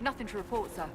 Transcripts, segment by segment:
Nothing to report, sir.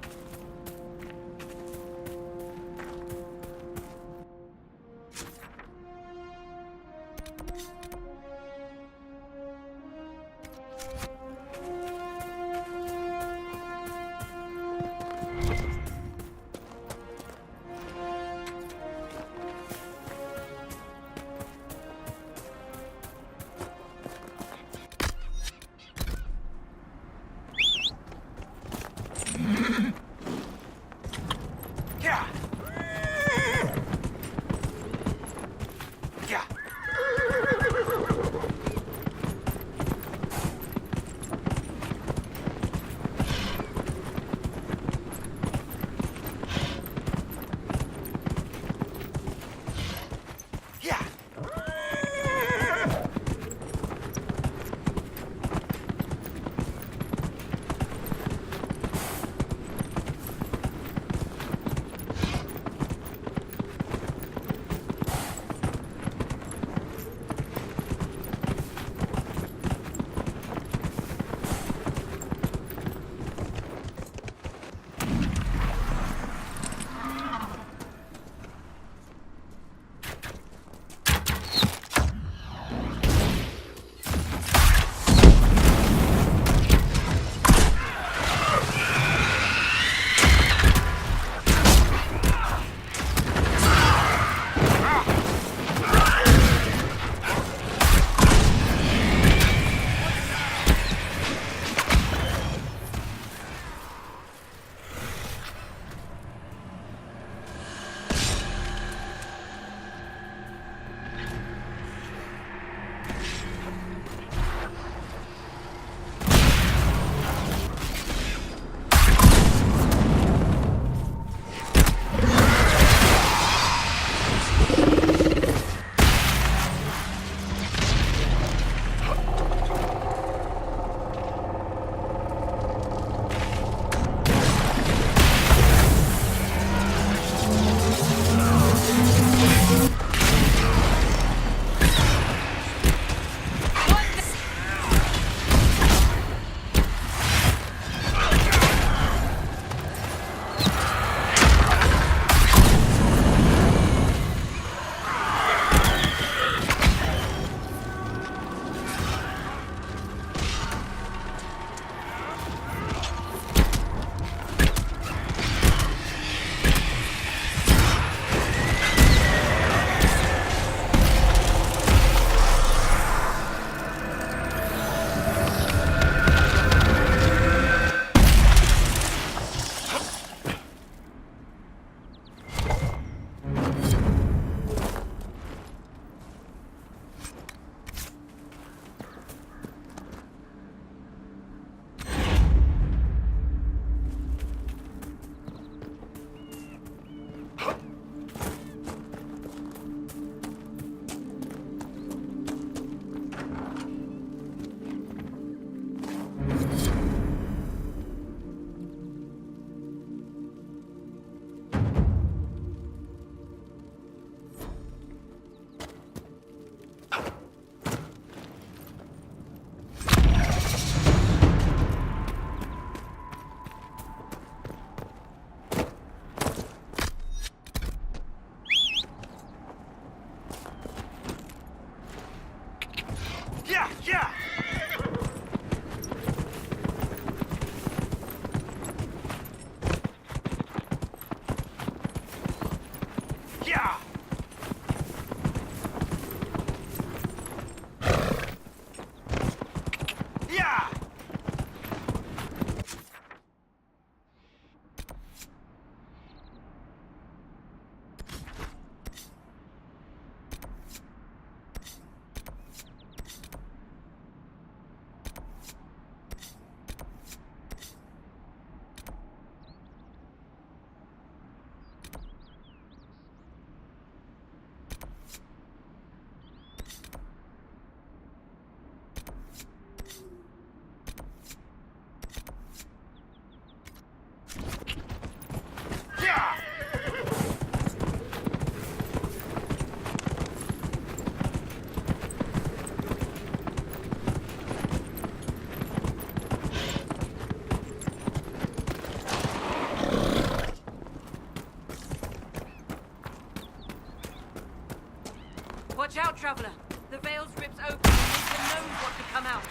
traveler. The veil's ripped open and Nathan knows what could come out.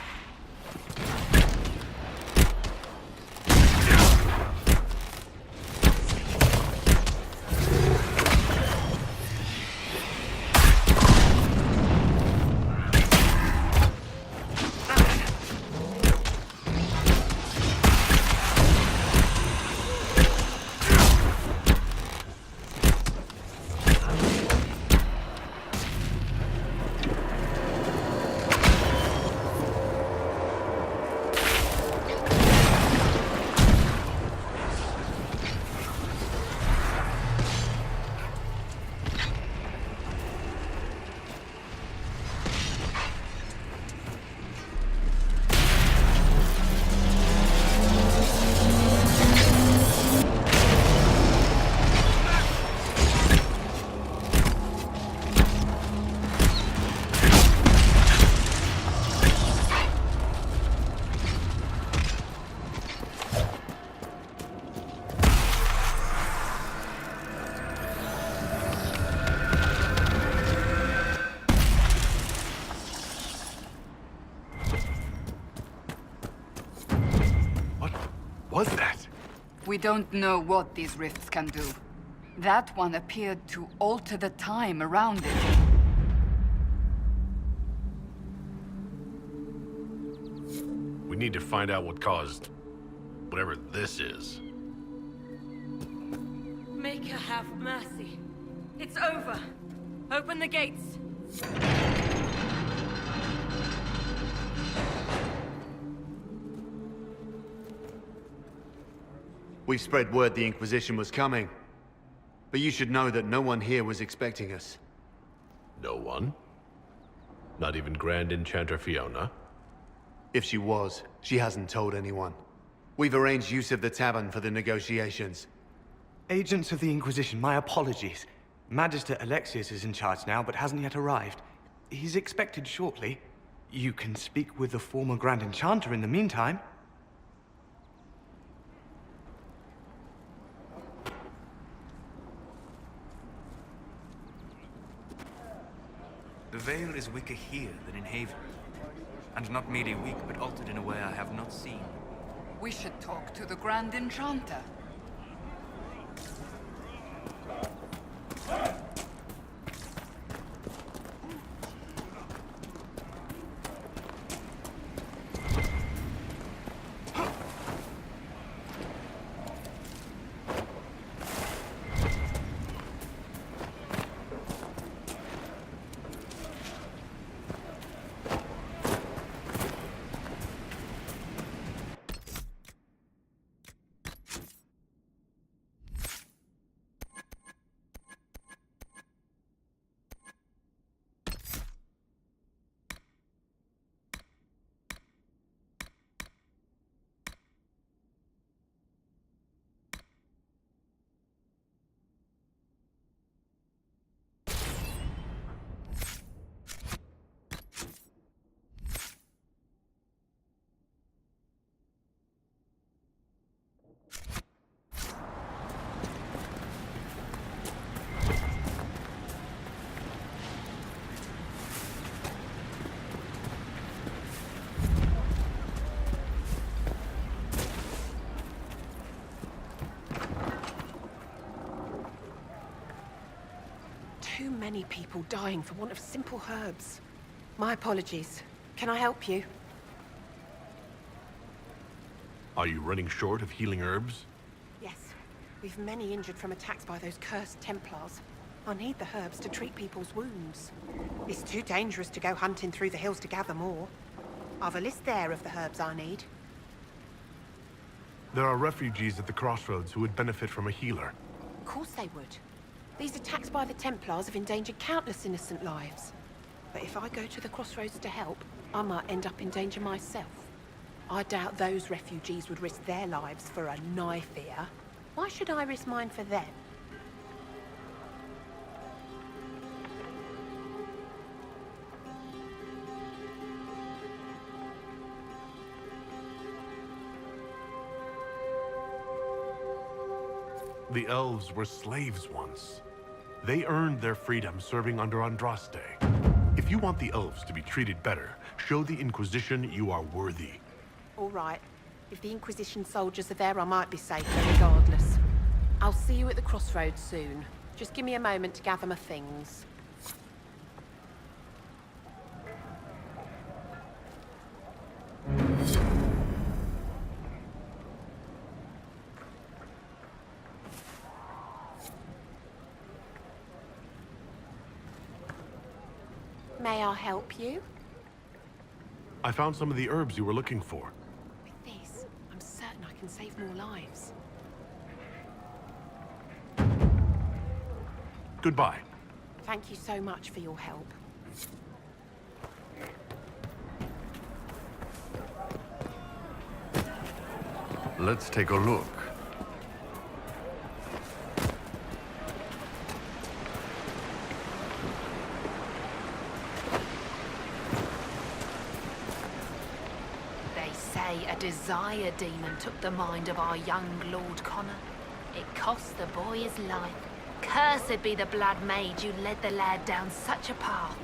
Was that? We don't know what these rifts can do. That one appeared to alter the time around it. We need to find out what caused whatever this is. Make her have mercy. It's over. Open the gates. We've spread word the Inquisition was coming. But you should know that no one here was expecting us. No one? Not even Grand Enchanter Fiona? If she was, she hasn't told anyone. We've arranged use of the tavern for the negotiations. Agents of the Inquisition, my apologies. Magister Alexius is in charge now, but hasn't yet arrived. He's expected shortly. You can speak with the former Grand Enchanter in the meantime. The veil is weaker here than in Haven. And not merely weak, but altered in a way I have not seen. We should talk to the Grand Enchanter. Too many people dying for want of simple herbs. My apologies. Can I help you? Are you running short of healing herbs? Yes. We've many injured from attacks by those cursed Templars. I need the herbs to treat people's wounds. It's too dangerous to go hunting through the hills to gather more. I've a list there of the herbs I need. There are refugees at the crossroads who would benefit from a healer. Of course they would. These attacks by the Templars have endangered countless innocent lives. But if I go to the crossroads to help, I might end up in danger myself. I doubt those refugees would risk their lives for a knife here. Why should I risk mine for them? The elves were slaves once. They earned their freedom serving under Andraste. If If you want the elves to be treated better, show the Inquisition you are worthy. All right. If the Inquisition soldiers are there, I might be safer regardless. I'll see you at the crossroads soon. Just give me a moment to gather my things. May I help you? I found some of the herbs you were looking for. With this, I'm certain I can save more lives. Goodbye. Thank you so much for your help. Let's take a look. They say a desire demon took the mind of our young Lord Connor. It cost the boy his life. Cursed be the blood maid you led the lad down such a path.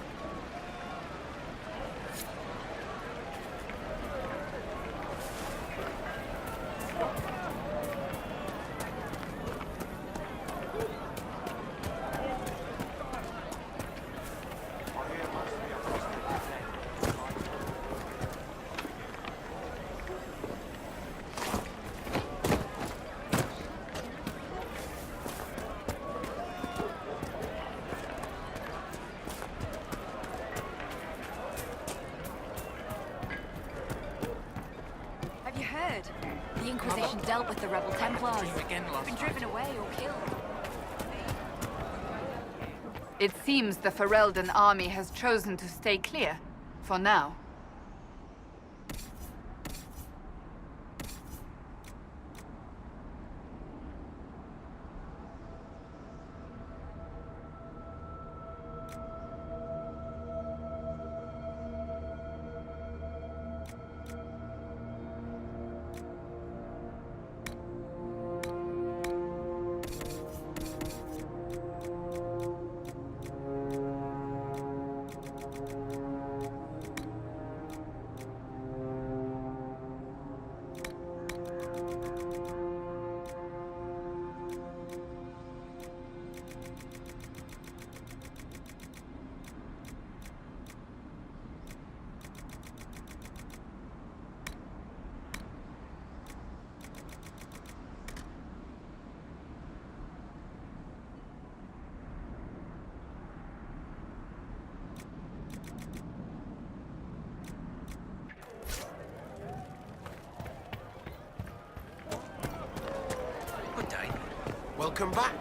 Have you heard? The Inquisition dealt with the rebel Templars. Been driven away or killed. It seems the Ferelden army has chosen to stay clear, for now. Good day. Welcome back.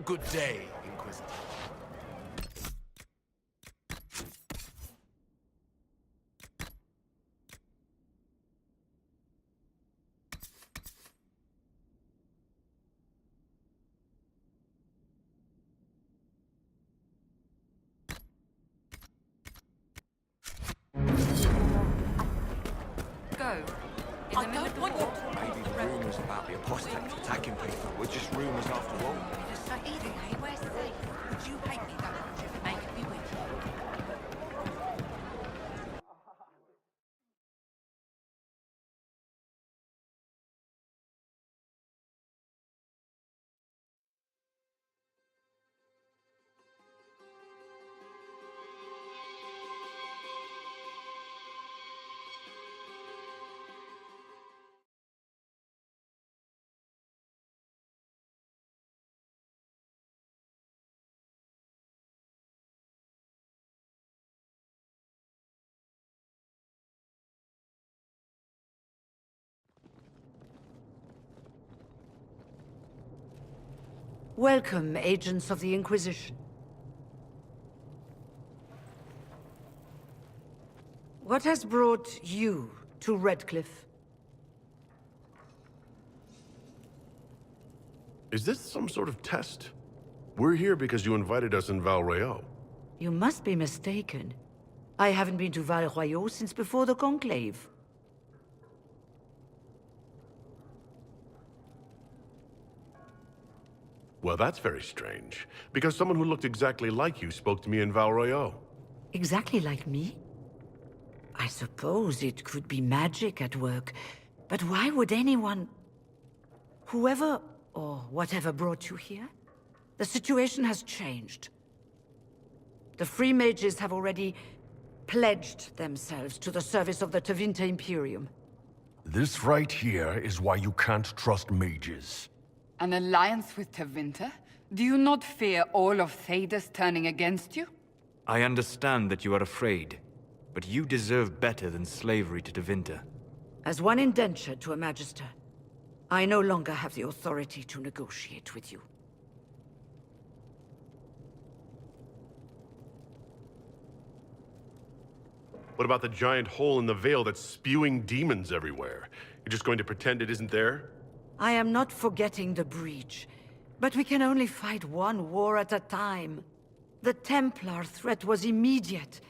Good day, Inquisitor. Go. I don't want you to... Maybe the rumours about the apostates attacking people were just rumours after all. So either way, we're safe. Would you hate me that much if it made me with you? Welcome, agents of the Inquisition. What has brought you to Redcliffe? Is this some sort of test? We're here because you invited us in Val Royeaux. You must be mistaken. I haven't been to Val Royeaux since before the Conclave. Well, that's very strange. Because someone who looked exactly like you spoke to me in Val Royeaux. Exactly like me? I suppose it could be magic at work, but why would anyone... Whoever or whatever brought you here? The situation has changed. The Free Mages have already pledged themselves to the service of the Tevinter Imperium. This right here is why you can't trust mages. An alliance with Tevinter? Do you not fear all of Thedas turning against you? I understand that you are afraid, but you deserve better than slavery to Tevinter. As one indentured to a Magister, I no longer have the authority to negotiate with you. What about the giant hole in the veil that's spewing demons everywhere? You're just going to pretend it isn't there? I am not forgetting the breach, but we can only fight one war at a time. The Templar threat was immediate.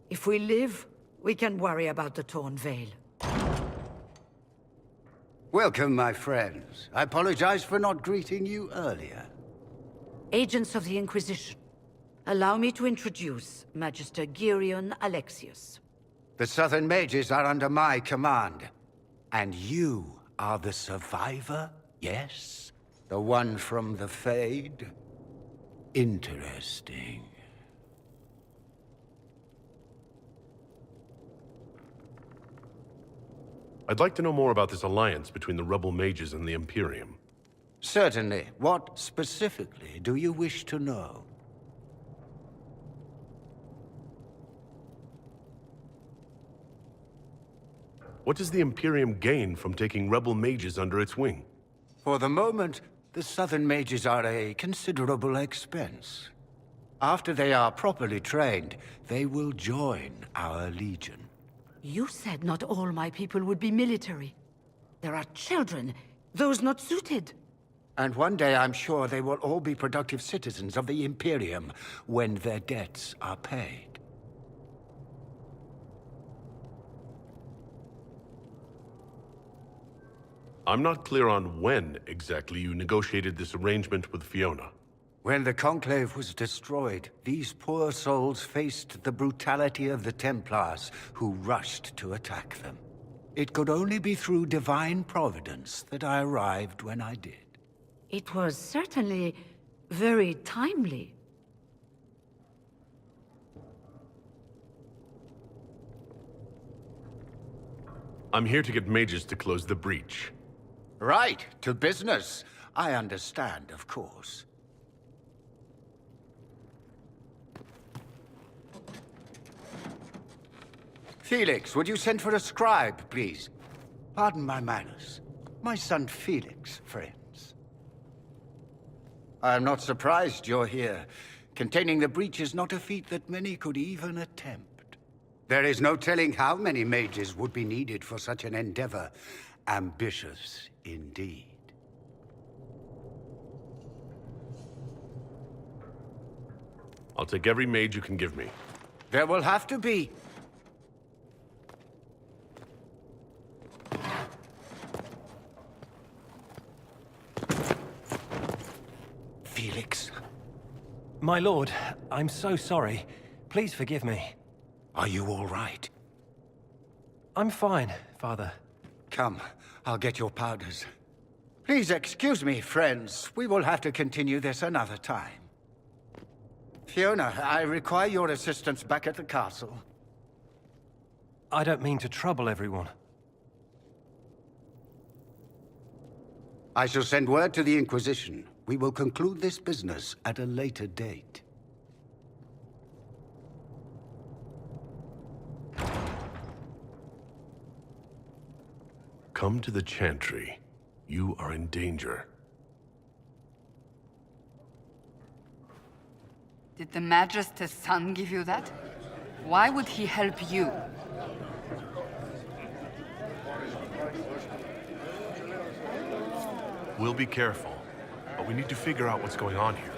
If we live, we can worry about the torn veil. Welcome, my friends. I apologize for not greeting you earlier. Agents of the Inquisition, allow me to introduce Magister Girion Alexius. The Southern Mages are under my command. And you are the survivor, yes? The one from the Fade? Interesting. I'd like to know more about this alliance between the rebel mages and the Imperium. Certainly. What specifically do you wish to know? What does the Imperium gain from taking rebel mages under its wing? For the moment, the Southern Mages are a considerable expense. After they are properly trained, they will join our Legion. You said not all my people would be military. There are children, those not suited. And one day I'm sure they will all be productive citizens of the Imperium when their debts are paid. I'm not clear on when exactly you negotiated this arrangement with Fiona. When the Conclave was destroyed, these poor souls faced the brutality of the Templars, who rushed to attack them. It could only be through divine providence that I arrived when I did. It was certainly very timely. I'm here to get mages to close the breach. Right, to business. I understand, of course. Felix, would you send for a scribe, please? Pardon my manners. My son Felix, friends. I am not surprised you're here. Containing the breach is not a feat that many could even attempt. There is no telling how many mages would be needed for such an endeavor. Ambitious, indeed. I'll take every mage you can give me. There will have to be. Felix. My lord, I'm so sorry. Please forgive me. Are you all right? I'm fine, Father. Come, I'll get your powders. Please excuse me, friends. We will have to continue this another time. Fiona, I require your assistance back at the castle. I don't mean to trouble everyone. I shall send word to the Inquisition. We will conclude this business at a later date. Come to the Chantry. You are in danger. Did the Magister's son give you that? Why would he help you? We'll be careful, but we need to figure out what's going on here.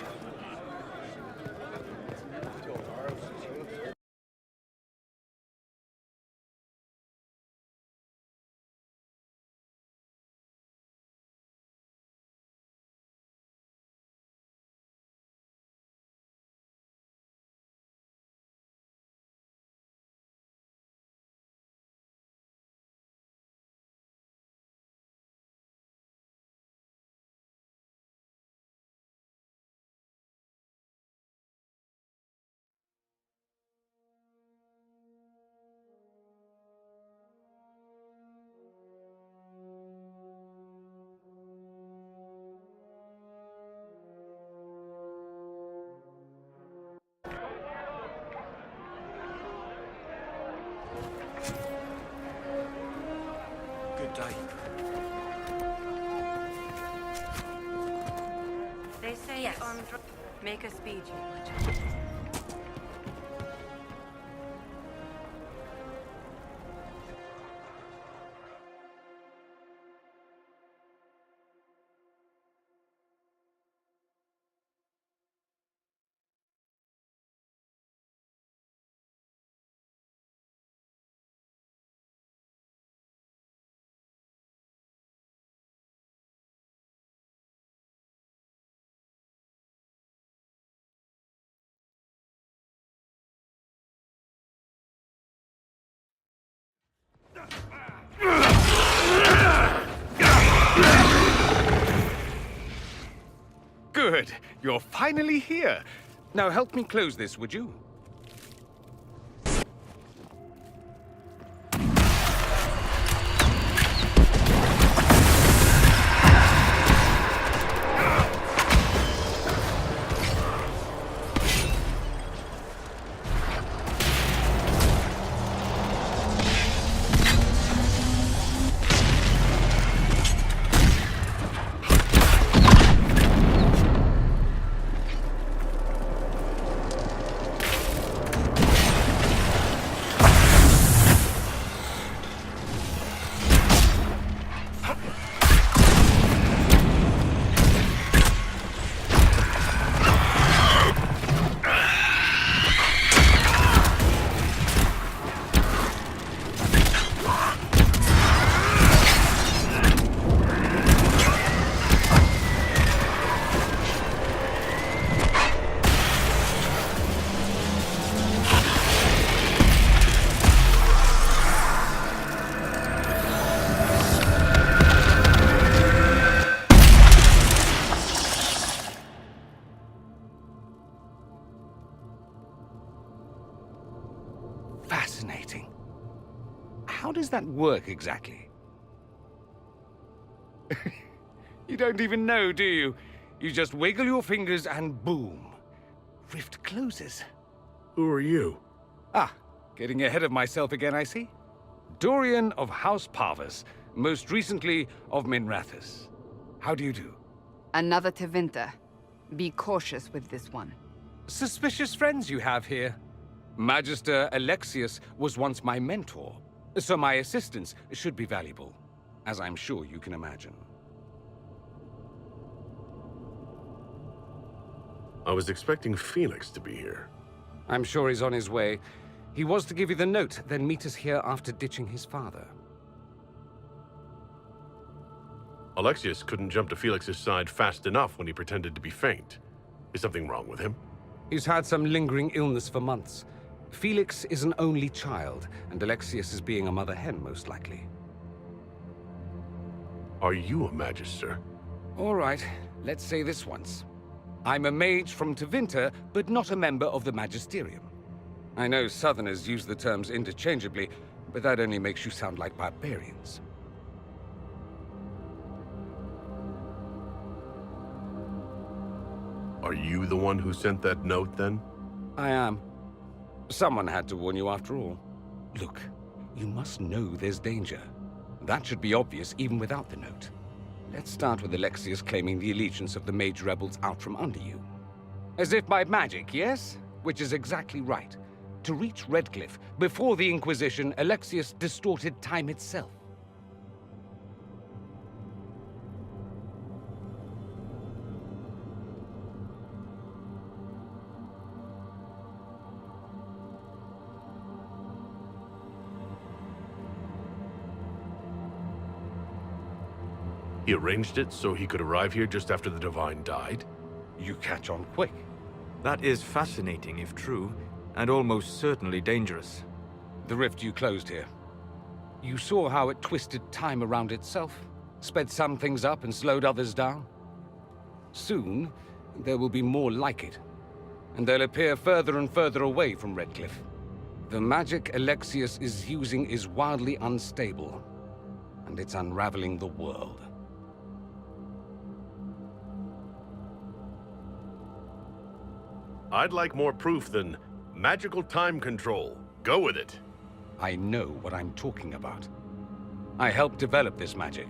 Good day. They say Yes. make a speech. Good. You're finally here. Now help me close this, would you? Fascinating. How does that work exactly? You don't even know, do you? You just wiggle your fingers and boom. Rift closes. Who are you? Ah, getting ahead of myself again, I see. Dorian of House Parvus, most recently of Minrathous. How do you do? Another Tevinter. Be cautious with this one. Suspicious friends you have here. Magister Alexius was once my mentor, so my assistance should be valuable, as I'm sure you can imagine. I was expecting Felix to be here. I'm sure he's on his way. He was to give you the note, then meet us here after ditching his father. Alexius couldn't jump to Felix's side fast enough when he pretended to be faint. Is something wrong with him? He's had some lingering illness for months. Felix is an only child, and Alexius is being a mother hen, most likely. Are you a Magister? All right, let's say this once. I'm a mage from Tevinter, but not a member of the Magisterium. I know Southerners use the terms interchangeably, but that only makes you sound like barbarians. Are you the one who sent that note, then? I am. Someone had to warn you after all. Look, you must know there's danger. That should be obvious even without the note. Let's start with Alexius claiming the allegiance of the mage rebels out from under you. As if by magic, yes? Which is exactly right. To reach Redcliffe, before the Inquisition, Alexius distorted time itself. He arranged it so he could arrive here just after the Divine died? You catch on quick. That is fascinating if true, and almost certainly dangerous. The rift you closed here. You saw how it twisted time around itself, sped some things up and slowed others down? Soon, there will be more like it, and they'll appear further and further away from Redcliffe. The magic Alexius is using is wildly unstable, and it's unraveling the world. I'd like more proof than magical time control. Go with it. I know what I'm talking about. I helped develop this magic.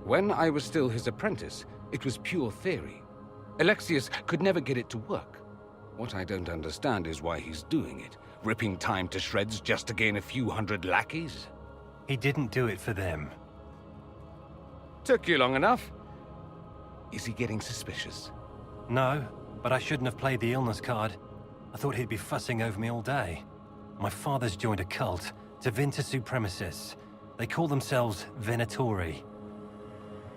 When I was still his apprentice, it was pure theory. Alexius could never get it to work. What I don't understand is why he's doing it, ripping time to shreds just to gain a few hundred lackeys. He didn't do it for them. Took you long enough. Is he getting suspicious? No, but I shouldn't have played the illness card. I thought he'd be fussing over me all day. My father's joined a cult, Tevinter supremacists. They call themselves Venatori.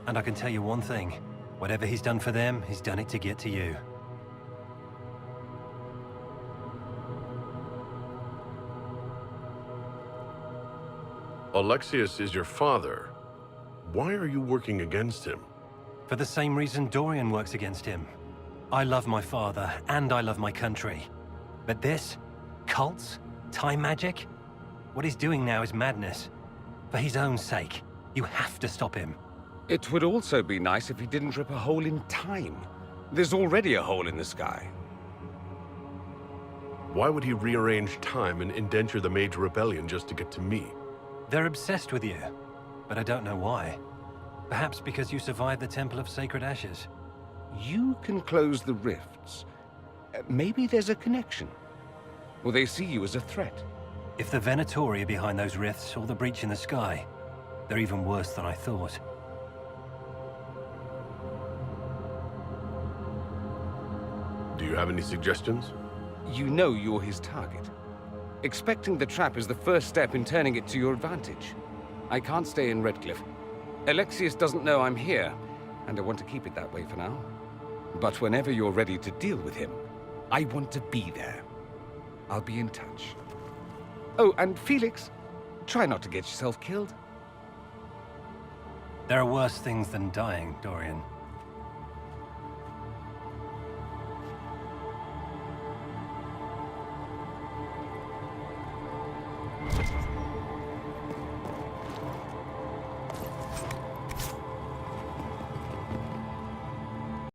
And I can tell you one thing. Whatever he's done for them, he's done it to get to you. Alexius is your father. Why are you working against him? For the same reason Dorian works against him. I love my father, and I love my country. But this? Cults? Time magic? What he's doing now is madness. For his own sake. You have to stop him. It would also be nice if he didn't rip a hole in time. There's already a hole in the sky. Why would he rearrange time and indenture the Mage Rebellion just to get to me? They're obsessed with you, but I don't know why. Perhaps because you survived the Temple of Sacred Ashes. You can close the rifts. Maybe there's a connection. Or they see you as a threat. If the Venatori are behind those rifts or the breach in the sky, they're even worse than I thought. Do you have any suggestions? You know you're his target. Expecting the trap is the first step in turning it to your advantage. I can't stay in Redcliffe. Alexius doesn't know I'm here, and I want to keep it that way for now. But whenever you're ready to deal with him, I want to be there. I'll be in touch. Oh, and Felix, try not to get yourself killed. There are worse things than dying, Dorian.